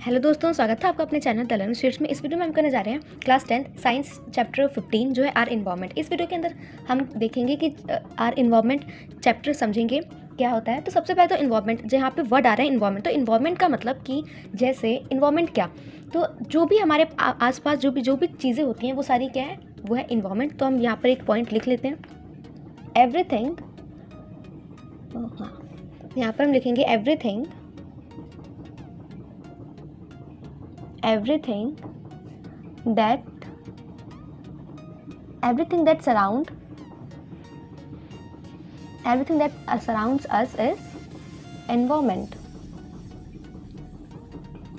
Hello दोस्तों, स्वागत है आपका अपने चैनल द लर्निंग स्टेट्स में। इस वीडियो में हम करने जा रहे हैं क्लास 10 साइंस चैप्टर 15 जो है आर इन्वायरमेंट। इस वीडियो के अंदर हम देखेंगे कि आर इन्वायरमेंट चैप्टर समझेंगे क्या होता है। तो सबसे पहले तो इन्वायरमेंट, जहाँ पे वर्ड आ रहा है इन्वायरमेंट, तो इन्वायरमेंट का मतलब कि जैसे इन्वायरमेंट क्या, तो जो भी हमारे आसपास जो भी चीज़ें होती हैं वो सारी क्या है, वो है इन्वायरमेंट। तो हम यहाँ पर एक पॉइंट लिख लेते हैं, एवरीथिंग। हाँ, यहाँ पर हम लिखेंगे everything that surrounds us is environment।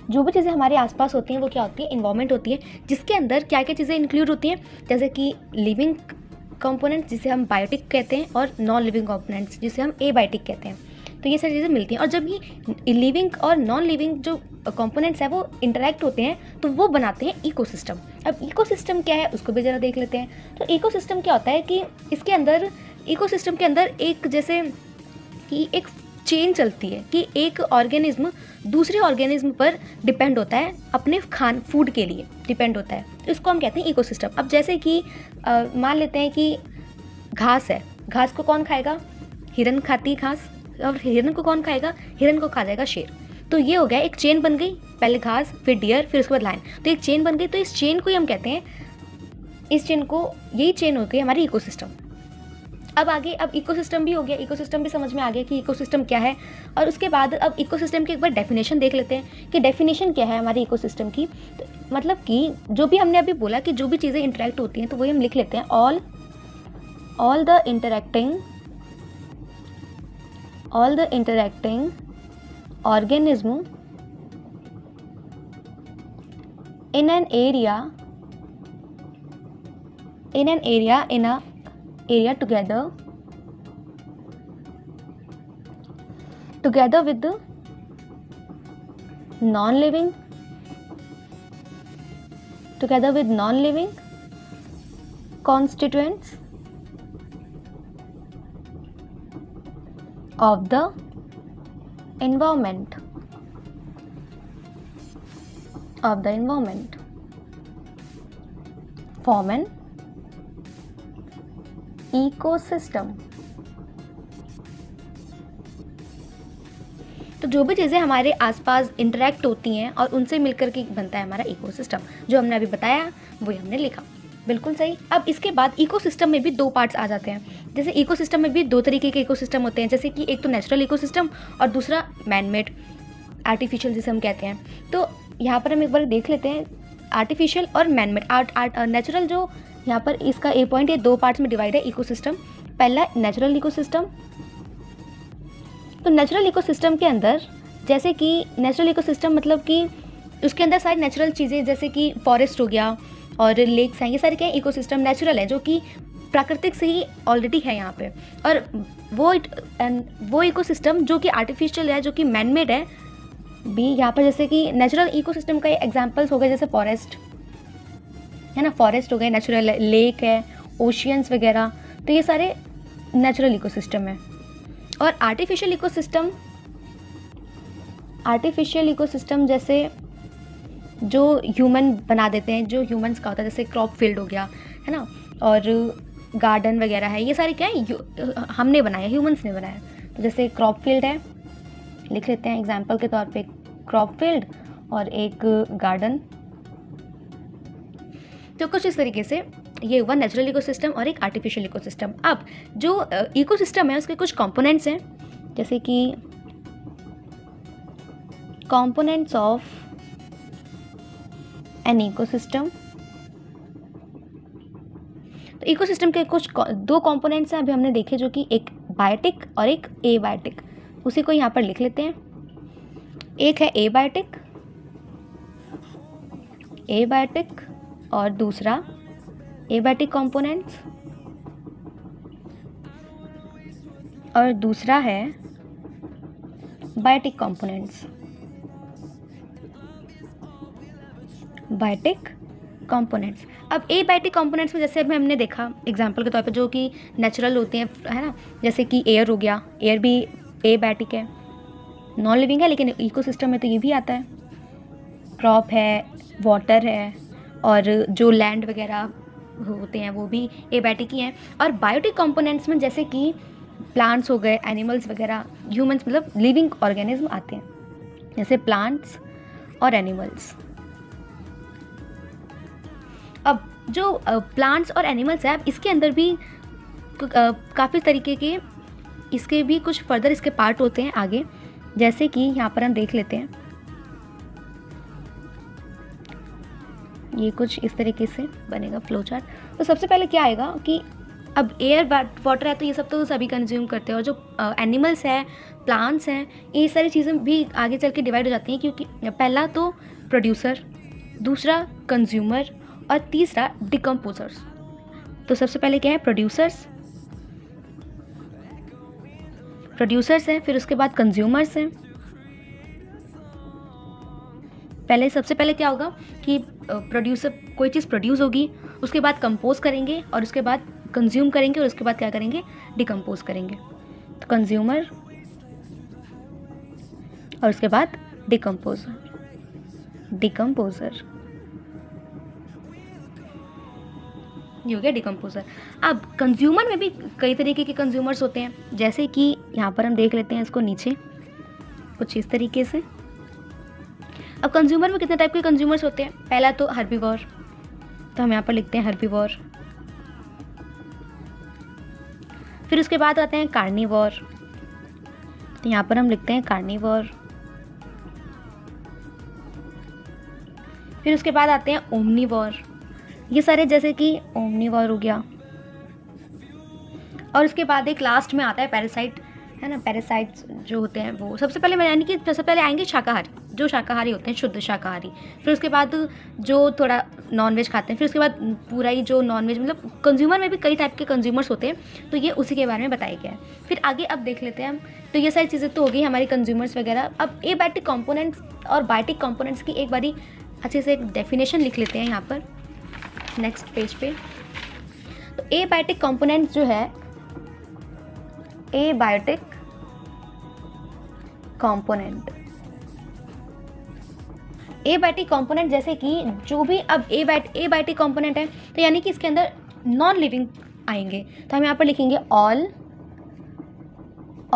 जो भी चीज़ें हमारे आसपास होती हैं वो क्या होती है, इन्वायरमेंट होती है, जिसके अंदर क्या क्या चीज़ें इंक्लूड होती हैं, जैसे कि लिविंग कंपोनेंट्स जिसे हम बायोटिक कहते हैं और नॉन लिविंग कंपोनेंट्स जिसे हम एबायोटिक कहते हैं। तो ये सारी चीज़ें मिलती हैं, और जब ये लिविंग और नॉन लिविंग जो कंपोनेंट्स हैं वो इंटरेक्ट होते हैं तो वो बनाते हैं इकोसिस्टम। अब इकोसिस्टम क्या है उसको भी ज़रा देख लेते हैं। तो इकोसिस्टम क्या होता है कि इसके अंदर, इकोसिस्टम के अंदर एक जैसे कि एक चेन चलती है कि एक ऑर्गेनिज्म दूसरे ऑर्गेनिज्म पर डिपेंड होता है, अपने फूड के लिए डिपेंड होता है, तो इसको हम कहते हैं इकोसिस्टम। अब जैसे कि मान लेते हैं कि घास है, घास को कौन खाएगा, हिरन खाती है घास, और हिरन को कौन खाएगा, हिरन को खा जाएगा शेर। तो ये हो गया, एक चेन बन गई, पहले घास फिर डियर फिर उसके बाद लायन, तो एक चेन बन गई। तो इस चेन को ही हम कहते हैं, इस चेन को, यही चेन हो गई हमारी इकोसिस्टम। अब आगे, अब इकोसिस्टम भी हो गया, इकोसिस्टम भी समझ में आ गया कि इकोसिस्टम क्या है। और उसके बाद अब इकोसिस्टम की एक बार डेफिनेशन देख लेते हैं कि डेफिनेशन क्या है हमारी इकोसिस्टम की। तो मतलब कि जो भी हमने अभी बोला कि जो भी चीज़ें इंटरेक्ट होती हैं तो वही हम लिख लेते हैं, all the interacting organism in an area together with the non-living constituents of the environment form an ecosystem। तो जो भी चीज़ें हमारे आसपास इंटरेक्ट होती हैं और उनसे मिलकर के बनता है हमारा इकोसिस्टम, जो हमने अभी बताया वही हमने लिखा, बिल्कुल सही। अब इसके बाद इकोसिस्टम में भी दो पार्ट्स आ जाते हैं। जैसे इकोसिस्टम में भी दो तरीके के इकोसिस्टम होते हैं, जैसे कि एक तो नेचुरल इकोसिस्टम और दूसरा मैनमेड आर्टिफिशियल जिसे हम कहते हैं। तो यहाँ पर हम एक बार देख लेते हैं आर्टिफिशियल और मैनमेड। नेचुरल जो यहाँ पर इसका ए पॉइंट, ये दो पार्ट्स में डिवाइड है इकोसिस्टम। पहला नेचुरल इकोसिस्टम। तो नेचुरल इकोसिस्टम के अंदर, जैसे कि नेचुरल इकोसिस्टम मतलब कि उसके अंदर सारी नेचुरल चीज़ें, जैसे कि फॉरेस्ट हो गया और लेक्स हैं, ये सारे क्या है, इकोसिस्टम नेचुरल है, जो कि प्राकृतिक से ही ऑलरेडी है यहाँ पे। और वो इकोसिस्टम जो कि आर्टिफिशियल है, जो कि मैनमेड है भी यहाँ पर, जैसे कि नेचुरल इकोसिस्टम का एग्जांपल्स हो गए जैसे फॉरेस्ट है ना, फॉरेस्ट हो गए नेचुरल, लेक है, ओशियंस वगैरह, तो ये सारे नेचुरल इकोसिस्टम है। और आर्टिफिशियल इकोसिस्टम जैसे जो ह्यूमन बना देते हैं, जो ह्यूमंस का होता है, जैसे क्रॉप फील्ड हो गया है ना, और गार्डन वगैरह है, ये सारे क्या है, हमने बनाया, ह्यूमंस ने बनाया। तो जैसे क्रॉप फील्ड है, लिख लेते हैं एग्जांपल के तौर पे, क्रॉप फील्ड और एक गार्डन। तो कुछ इस तरीके से ये हुआ नेचुरल इकोसिस्टम और एक आर्टिफिशियल इकोसिस्टम। अब जो इकोसिस्टम है उसके कुछ कंपोनेंट्स हैं, जैसे कि कंपोनेंट्स ऑफ एन इकोसिस्टम। तो इकोसिस्टम के कुछ दो कंपोनेंट्स हैं अभी हमने देखे, जो कि एक बायोटिक और एक एबायोटिक। उसी को यहाँ पर लिख लेते हैं। एक है एबायोटिक और दूसरा एबायोटिक कंपोनेंट्स, और दूसरा है बायोटिक कंपोनेंट्स। अब एबायोटिक कंपोनेंट्स में जैसे अभी हमने देखा एग्जांपल के तौर पे, जो कि नेचुरल होते हैं, है ना, जैसे कि एयर हो गया, एयर भी एबायोटिक है, नॉन लिविंग है लेकिन इकोसिस्टम में तो ये भी आता है। क्रॉप है, वाटर है, और जो लैंड वगैरह होते हैं वो भी एबायोटिक ही हैं। और बायोटिक कंपोनेंट्स में जैसे कि प्लांट्स हो गए, एनिमल्स वगैरह, ह्यूमंस, मतलब लिविंग ऑर्गेनिज्म आते हैं, जैसे प्लांट्स और एनिमल्स। अब जो प्लांट्स और एनिमल्स है, अब इसके अंदर भी काफ़ी तरीके के इसके भी कुछ फर्दर इसके पार्ट होते हैं आगे, जैसे कि यहाँ पर हम देख लेते हैं। ये कुछ इस तरीके से बनेगा फ्लो चार्ट। तो सबसे पहले क्या आएगा कि अब एयर वाटर है तो ये सब तो सभी कंज्यूम करते हैं, और जो एनिमल्स है, प्लांट्स हैं, ये सारी चीज़ें भी आगे चल के डिवाइड हो जाती हैं, क्योंकि पहला तो प्रोड्यूसर, दूसरा कंज्यूमर, और तीसरा डिकम्पोजर्स। तो सबसे पहले क्या है, प्रोड्यूसर्स हैं, फिर उसके बाद कंज्यूमर्स हैं। सबसे पहले क्या होगा कि प्रोड्यूसर, कोई चीज़ प्रोड्यूस होगी, उसके बाद कंपोज करेंगे, और उसके बाद कंज्यूम करेंगे, और उसके बाद क्या करेंगे, डिकम्पोज करेंगे। तो कंज्यूमर और उसके बाद डिकम्पोजर। ये हो गया डिकम्पोजर। अब कंज्यूमर में भी कई तरीके के कंज्यूमर्स होते हैं, जैसे कि यहाँ पर हम देख लेते हैं इसको नीचे कुछ इस तरीके से। अब कंज्यूमर में कितने टाइप के कंज्यूमर्स होते हैं, पहला तो हर्बीवोर, तो हम यहाँ पर लिखते हैं हर्बीवोर। फिर उसके बाद आते हैं कार्निवोर, तो यहाँ पर हम लिखते हैं कार्निवोर। फिर उसके बाद आते हैं ओमनीवोर, ये सारे जैसे कि ओमनीवोर हो गया। और उसके बाद एक लास्ट में आता है पैरासाइट, है ना। पैरासाइट्स जो होते हैं वो सबसे पहले, यानी कि सबसे पहले आएंगे शाकाहारी, जो शाकाहारी होते हैं, शुद्ध शाकाहारी। फिर उसके बाद जो थोड़ा नॉनवेज खाते हैं, फिर उसके बाद पूरा ही जो नॉनवेज, मतलब कंज्यूमर में भी कई टाइप के कंज्यूमर्स होते हैं, तो ये उसी के बारे में बताया गया है। फिर आगे अब देख लेते हैं हम। तो ये सारी चीज़ें तो हो गई हमारी कंज्यूमर्स वगैरह। अब एबायोटिक कंपोनेंट्स और बायोटिक कंपोनेंट्स की एक बारी अच्छे से एक डेफिनेशन लिख लेते हैं यहाँ पर नेक्स्ट पेज पे। तो एबायोटिक कंपोनेंट्स जो है, एबायोटिक कंपोनेंट जैसे कि जो भी अब एबायोटिक कंपोनेंट है, तो यानी कि इसके अंदर नॉन लिविंग आएंगे। तो हम यहाँ पर लिखेंगे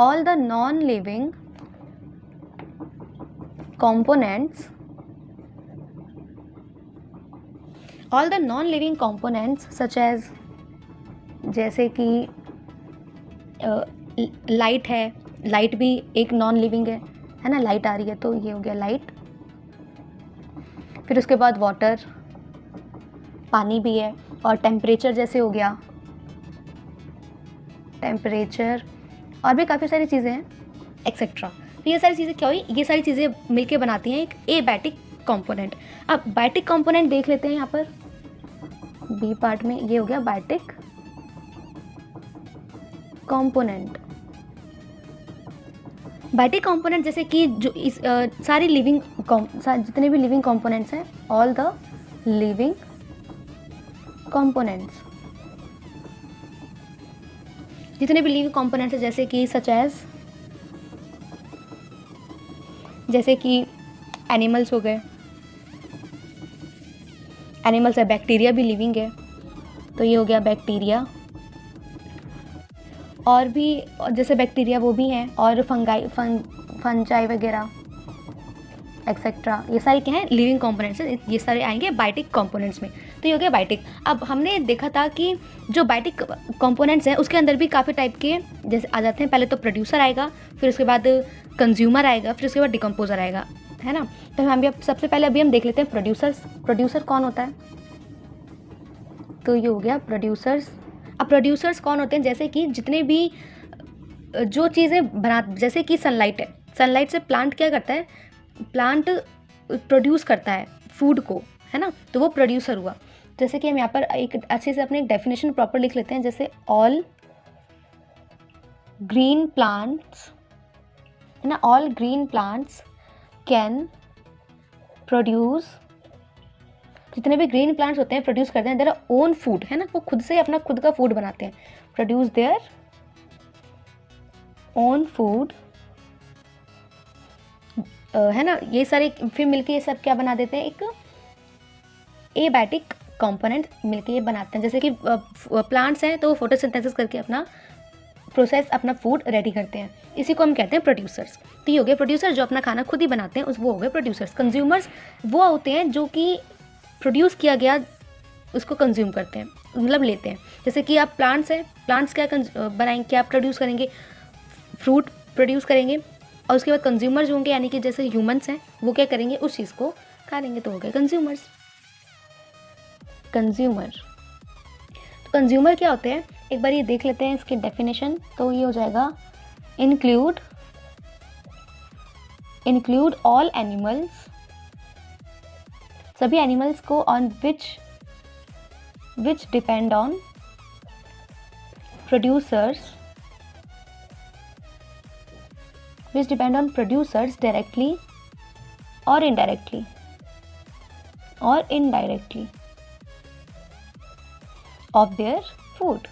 all the non living components, such as, जैसे कि लाइट है, लाइट भी एक नॉन लिविंग है ना, लाइट आ रही है तो ये हो गया लाइट। फिर उसके बाद वाटर, पानी भी है, और टेम्परेचर जैसे हो गया टेम्परेचर, और भी काफ़ी सारी चीज़ें हैं एक्सेट्रा। तो ये सारी चीज़ें क्या हुई, ये सारी चीज़ें मिलके बनाती हैं एक एबायोटिक कंपोनेंट। अब बायोटिक कंपोनेंट देख लेते हैं यहाँ पर बी पार्ट में, ये हो गया बायोटिक कंपोनेंट। बायोटिक कंपोनेंट जैसे कि जो इस सारी लिविंग जितने भी लिविंग कंपोनेंट्स हैं, ऑल द लिविंग कंपोनेंट्स, जितने भी लिविंग कंपोनेंट्स हैं, जैसे कि सच एज, जैसे कि एनिमल्स हो गए, एनिमल्स है, बैक्टीरिया भी लिविंग है, तो ये हो गया बैक्टीरिया। और भी जैसे बैक्टीरिया वो भी हैं, और फंजाई वगैरह एक्सेट्रा, ये सारे क्या हैं, लिविंग कंपोनेंट्स हैं। ये सारे आएंगे बायोटिक कंपोनेंट्स में। तो ये हो गया बायोटिक। अब हमने देखा था कि जो बायोटिक कंपोनेंट्स हैं उसके अंदर भी काफ़ी टाइप के जैसे आ जाते हैं। पहले तो प्रोड्यूसर आएगा, फिर उसके बाद कंज्यूमर आएगा, फिर उसके बाद डिकम्पोजर आएगा, है ना। तो हम भी सबसे पहले अभी हम देख लेते हैं प्रोड्यूसर कौन होता है। तो ये हो गया प्रोड्यूसर्स। अब प्रोड्यूसर्स कौन होते हैं, जैसे कि जितने भी जो चीज़ें जैसे कि सनलाइट है, सनलाइट से प्लांट क्या करता है, प्लांट प्रोड्यूस करता है फूड को, है ना, तो वो प्रोड्यूसर हुआ। जैसे कि हम यहाँ पर एक अच्छे से अपने डेफिनेशन प्रॉपर लिख लेते हैं, जैसे ऑल ग्रीन प्लांट्स, है ना, all green plants can produce, जितने भी ग्रीन प्लांट्स होते हैं प्रोड्यूस करते हैं देयर ओन फूड, है ना, वो खुद से अपना खुद का फूड बनाते हैं, प्रोड्यूस देयर ओन फूड है ना, ये सारे फिर मिलके ये सब क्या बना देते हैं, एक एबायोटिक कंपोनेंट मिलके ये बनाते हैं। जैसे कि प्लांट्स हैं तो फोटोसिंथेसिस करके अपना प्रोसेस, अपना फूड रेडी करते हैं, इसी को हम कहते हैं प्रोड्यूसर्स। तो ये हो गए प्रोड्यूसर जो अपना खाना खुद ही बनाते हैं, वो हो गए प्रोड्यूसर्स। कंज्यूमर्स वो होते हैं जो कि प्रोड्यूस किया गया उसको कंज्यूम करते हैं, मतलब लेते हैं। जैसे कि आप प्लांट्स हैं, प्लांट्स क्या बनाएंगे, क्या प्रोड्यूस करेंगे, फ्रूट प्रोड्यूस करेंगे, और उसके बाद कंज्यूमर जो होंगे यानी कि जैसे ह्यूमंस हैं वो क्या करेंगे, उस चीज़ को खा लेंगे, तो हो गए कंज्यूमर्स। कंज्यूमर, तो कंज्यूमर क्या होते हैं, एक बार ये देख लेते हैं इसकी डेफिनेशन। तो ये हो जाएगा इंक्लूड ऑल एनिमल्स, सभी एनिमल्स को on which depend on producers, which depend on producers directly or indirectly of their food,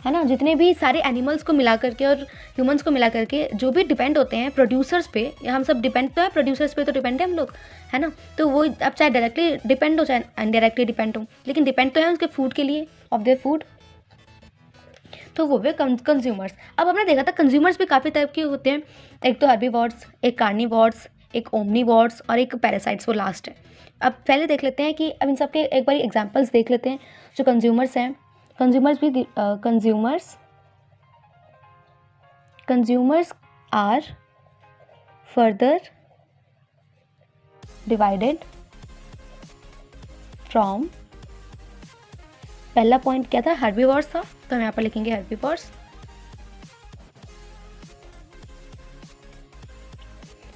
है ना। जितने भी सारे एनिमल्स को मिला करके और ह्यूमंस को मिला करके जो भी डिपेंड होते हैं प्रोड्यूसर्स पे, हम सब डिपेंड तो है प्रोड्यूसर्स पे, तो डिपेंड है हम लोग, है ना। तो वो अब चाहे डायरेक्टली डिपेंड हो चाहे इनडायरेक्टली डिपेंड हो, लेकिन डिपेंड तो है उसके फूड के लिए, ऑफ देयर फूड, तो वो वे कंज्यूमर्स। अब हमने देखा था कंज्यूमर्स भी काफ़ी टाइप के होते हैं, एक तो हर्बीवोर्स, एक कार्निवोर्स, एक ओमनीवोर्स और एक पैरासाइट्स, वो लास्ट है। अब पहले देख लेते हैं कि अब इन सब के एक बार एग्जांपल्स देख लेते हैं। जो कंज्यूमर्स हैं, consumers are further divided from, पहला पॉइंट क्या था, हर्बीवोर्स था, तो हम यहाँ पर लिखेंगे हर्बीवोर्स।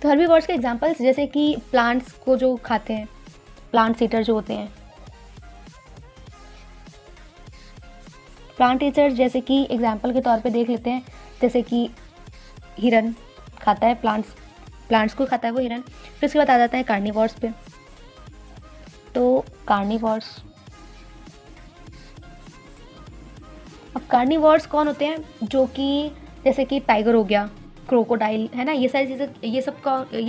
तो हर्बीवोर्स के एग्जांपल्स जैसे कि प्लांट्स को जो खाते हैं, प्लांट ईटर जो होते हैं, प्लांट ईटर जैसे कि एग्जांपल के तौर पे देख लेते हैं, जैसे कि हिरन खाता है प्लांट्स को खाता है वो हिरन। फिर उसके बाद आ जाता है कार्निवोर्स पे। तो कार्निवोर्स, अब कार्निवोर्स कौन होते हैं, जो कि जैसे कि टाइगर हो गया, क्रोकोडाइल, है ना, ये सारी चीज़ें, ये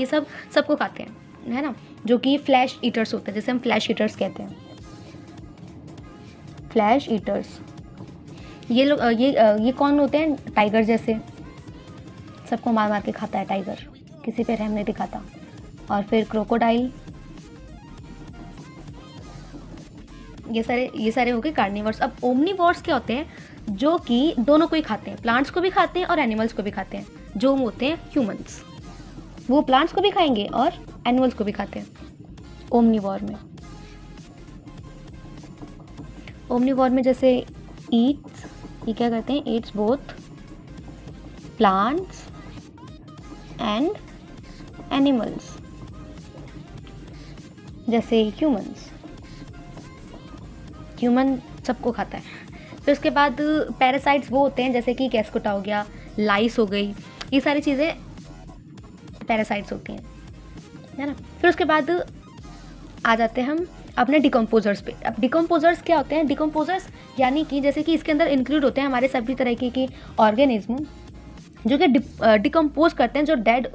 सब सबको खाते हैं, है ना, जो कि फ्लैश ईटर्स होते हैं, जैसे हम फ्लैश ईटर्स कहते हैं, फ्लैश ईटर्स। ये लोग ये कौन होते हैं, टाइगर जैसे, सबको मार मार के खाता है टाइगर, किसी पे रहम नहीं दिखाता। और फिर क्रोकोडाइल, ये सारे हो गए कार्निवोर्स। अब ओमनीवोर्स क्या होते हैं, जो कि दोनों को ही खाते हैं, प्लांट्स को भी खाते हैं और एनिमल्स को भी खाते हैं, जो होते हैं ह्यूमंस, वो प्लांट्स को भी खाएंगे और एनिमल्स को भी खाते हैं ओमनीवोर में। ओमनीवोर में जैसे ईट्स, ये क्या करते हैं, Yeats both plants and animals, जैसे ह्यूमन सबको खाता है। फिर उसके बाद पैरासाइट्स वो होते हैं जैसे कि कैस्कुटा हो गया, लाइस हो गई, ये सारी चीज़ें पैरासाइट्स होती हैं, है ना। फिर उसके बाद आ जाते हैं हम अपने डिकम्पोजर्स पे। अब डिकम्पोजर्स क्या होते हैं, डिकम्पोजर्स यानी कि जैसे कि इसके अंदर इंक्लूड होते हैं हमारे सभी तरीके के ऑर्गेनिज्म जो कि डिकम्पोज करते हैं, जो डेड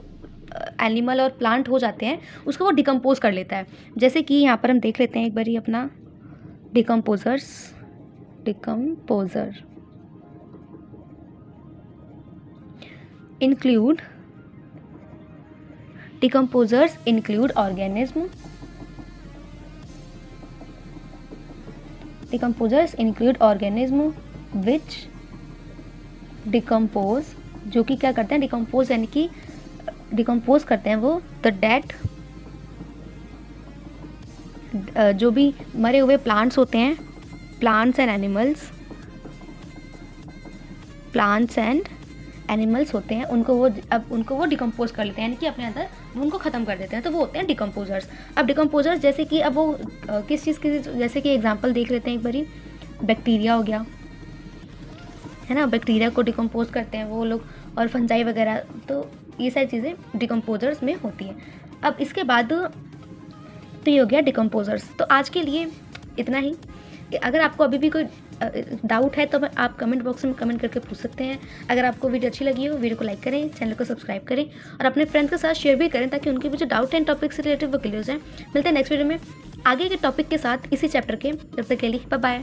एनिमल और प्लांट हो जाते हैं उसको वो डिकम्पोज कर लेता है। जैसे कि यहाँ पर हम देख लेते हैं एक बारी अपना decomposer include decomposers include organism which decompose, जो कि क्या करते हैं, डिकम्पोज यानी कि डिकम्पोज करते हैं वो द डेड, जो भी मरे हुए प्लांट्स होते हैं, प्लांट्स एंड एनिमल्स होते हैं, उनको वो डिकम्पोज कर लेते हैं, यानी कि अपने अंदर उनको ख़त्म कर देते हैं, तो वो होते हैं डिकम्पोजर्स। अब डिकम्पोजर्स जैसे कि अब वो किस चीज़ की, जैसे कि एग्जांपल देख लेते हैं एक बारी, बैक्टीरिया हो गया, है ना, बैक्टीरिया को डिकम्पोज करते हैं वो लोग, और फंजाई वगैरह, तो ये सारी चीज़ें डिकम्पोजर्स में होती हैं। अब इसके बाद तो ये हो गया डिकम्पोजर्स। तो आज के लिए इतना ही। अगर आपको अभी भी कोई डाउट है तो आप कमेंट बॉक्स में कमेंट करके पूछ सकते हैं। अगर आपको वीडियो अच्छी लगी हो, वीडियो को लाइक करें, चैनल को सब्सक्राइब करें और अपने फ्रेंड्स के साथ शेयर भी करें ताकि उनके भी जो डाउट है टॉपिक से रिलेटेड वो क्लियर हो जाए। मिलते हैं नेक्स्ट वीडियो में आगे के टॉपिक के साथ इसी चैप्टर के। तब तक के लिए बाय बाय।